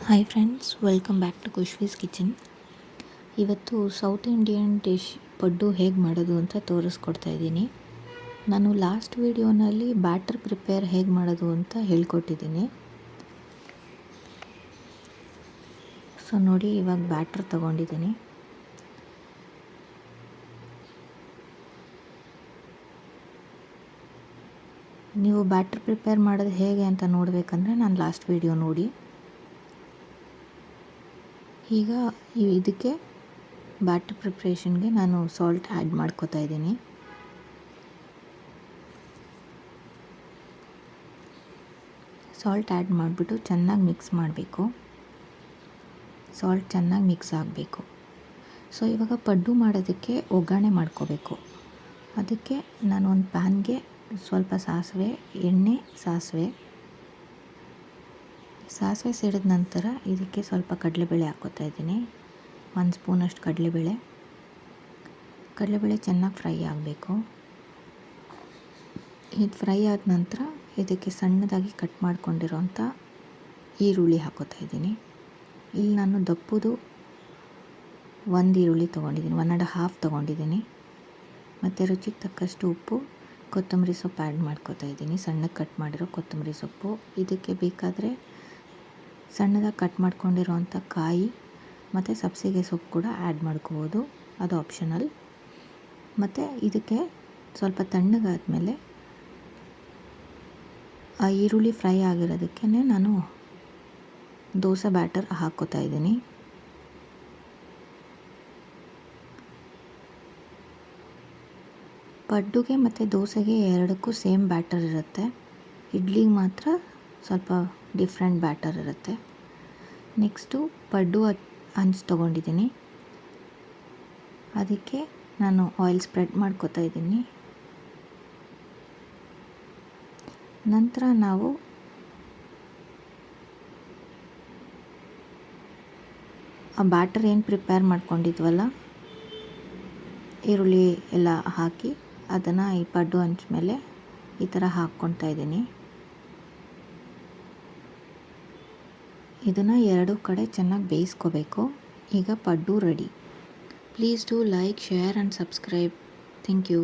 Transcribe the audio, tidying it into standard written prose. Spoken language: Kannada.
Hi friends, welcome back to Khushvi's kitchen. ಇವತ್ತು ಸೌತ್ ಇಂಡಿಯನ್ ಡಿಶ್ ಪಡ್ಡು ಹೇಗೆ ಮಾಡೋದು ಅಂತ ತೋರಿಸ್ಕೊಡ್ತಾ ಇದ್ದೀನಿ. ನಾನು ಲಾಸ್ಟ್ ವಿಡಿಯೋನಲ್ಲಿ ಬ್ಯಾಟರ್ ಪ್ರಿಪೇರ್ ಹೇಗೆ ಮಾಡೋದು ಅಂತ ಹೇಳ್ಕೊಟ್ಟಿದ್ದೀನಿ. ಸೊ ನೋಡಿ, ಇವಾಗ ಬ್ಯಾಟರ್ ತೊಗೊಂಡಿದ್ದೀನಿ. ನೀವು ಬ್ಯಾಟರ್ ಪ್ರಿಪೇರ್ ಮಾಡೋದು ಹೇಗೆ ಅಂತ ನೋಡಬೇಕಂದ್ರೆ ನಾನು ಲಾಸ್ಟ್ ವಿಡಿಯೋ ನೋಡಿ. ಈಗ ಇದಕ್ಕೆ ಬ್ಯಾಟರ್ ಪ್ರಿಪ್ರೇಷನ್ಗೆ ನಾನು ಸಾಲ್ಟ್ ಆ್ಯಡ್ ಮಾಡ್ಕೋತಾ ಇದ್ದೀನಿ. ಸಾಲ್ಟ್ ಆ್ಯಡ್ ಮಾಡಿಬಿಟ್ಟು ಚೆನ್ನಾಗಿ ಮಿಕ್ಸ್ ಮಾಡಬೇಕು. ಸಾಲ್ಟ್ ಚೆನ್ನಾಗಿ ಮಿಕ್ಸ್ ಆಗಬೇಕು. ಸೊ ಇವಾಗ ಪಡ್ಡು ಮಾಡೋದಕ್ಕೆ ಒಗ್ಗರಣೆ ಮಾಡ್ಕೋಬೇಕು. ಅದಕ್ಕೆ ನಾನು ಒಂದು ಪ್ಯಾನ್ಗೆ ಸ್ವಲ್ಪ ಸಾಸಿವೆ ಸಿಡಿದ ನಂತರ ಇದಕ್ಕೆ ಸ್ವಲ್ಪ ಕಡಲೆಬೇಳೆ ಹಾಕ್ಕೋತಾ ಇದ್ದೀನಿ. 1 ಸ್ಪೂನಷ್ಟು ಕಡಲೆಬೇಳೆ ಚೆನ್ನಾಗಿ ಫ್ರೈ ಆಗಬೇಕು. ಇದು ಫ್ರೈ ಆದ ನಂತರ ಇದಕ್ಕೆ ಸಣ್ಣದಾಗಿ ಕಟ್ ಮಾಡ್ಕೊಂಡಿರೋಂಥ ಈರುಳ್ಳಿ ಹಾಕ್ಕೋತಾ ಇದ್ದೀನಿ. ಇಲ್ಲಿ ನಾನು ದಪ್ಪದು 1 ಈರುಳ್ಳಿ ತೊಗೊಂಡಿದ್ದೀನಿ, 1.5 ತೊಗೊಂಡಿದ್ದೀನಿ. ಮತ್ತು ರುಚಿಗೆ ತಕ್ಕಷ್ಟು ಉಪ್ಪು, ಕೊತ್ತಂಬರಿ ಸೊಪ್ಪು ಆ್ಯಡ್ ಮಾಡ್ಕೋತಾ ಇದ್ದೀನಿ. ಸಣ್ಣಗೆ ಕಟ್ ಮಾಡಿರೋ ಕೊತ್ತಂಬರಿ ಸೊಪ್ಪು. ಇದಕ್ಕೆ ಬೇಕಾದರೆ ಸಣ್ಣದಾಗಿ ಕಟ್ ಮಾಡ್ಕೊಂಡಿರೋವಂಥ ಕಾಯಿ ಮತ್ತು ಸಬ್ಬಸಿಗೆ ಸೊಪ್ಪು ಕೂಡ ಆ್ಯಡ್ ಮಾಡ್ಕೋಬೋದು, ಅದು ಆಪ್ಷನಲ್. ಮತ್ತು ಇದಕ್ಕೆ ಸ್ವಲ್ಪ ತಣ್ಣಗಾದಮೇಲೆ ಆ ಈರುಳ್ಳಿ ಫ್ರೈ ಆಗಿರೋದಕ್ಕೆ ನಾನು ದೋಸೆ ಬ್ಯಾಟರ್ ಹಾಕ್ಕೋತಾ ಇದ್ದೀನಿ. ಪಡ್ಡುಗೆ ಮತ್ತು ದೋಸೆಗೆ ಎರಡಕ್ಕೂ ಸೇಮ್ ಬ್ಯಾಟರ್ ಇರುತ್ತೆ. ಇಡ್ಲಿಗೆ ಮಾತ್ರ ಸ್ವಲ್ಪ ಡಿಫ್ರೆಂಟ್ ಬ್ಯಾಟರ್ ಇರುತ್ತೆ. ನೆಕ್ಸ್ಟು ಪಡ್ಡು ಹಂಚು ತೊಗೊಂಡಿದ್ದೀನಿ. ಅದಕ್ಕೆ ನಾನು ಆಯಿಲ್ ಸ್ಪ್ರೆಡ್ ಮಾಡ್ಕೋತಾ ಇದ್ದೀನಿ. ನಂತರ ನಾವು ಆ ಬ್ಯಾಟರ್ ಏನು ಪ್ರಿಪೇರ್ ಮಾಡ್ಕೊಂಡಿದ್ವಲ್ಲ, ಈರುಳ್ಳಿ ಎಲ್ಲ ಹಾಕಿ ಅದನ್ನು ಈ ಪಡ್ಡು ಹಂಚು ಮೇಲೆ ಈ ಥರ ಹಾಕ್ಕೊತಾ ಇದ್ದೀನಿ. ಇದನ್ನು 2 ಕಡೆ ಚೆನ್ನಾಗಿ ಬೇಯಿಸ್ಕೋಬೇಕು. ಈಗ paddu ready. Please do like, share and subscribe. Thank you.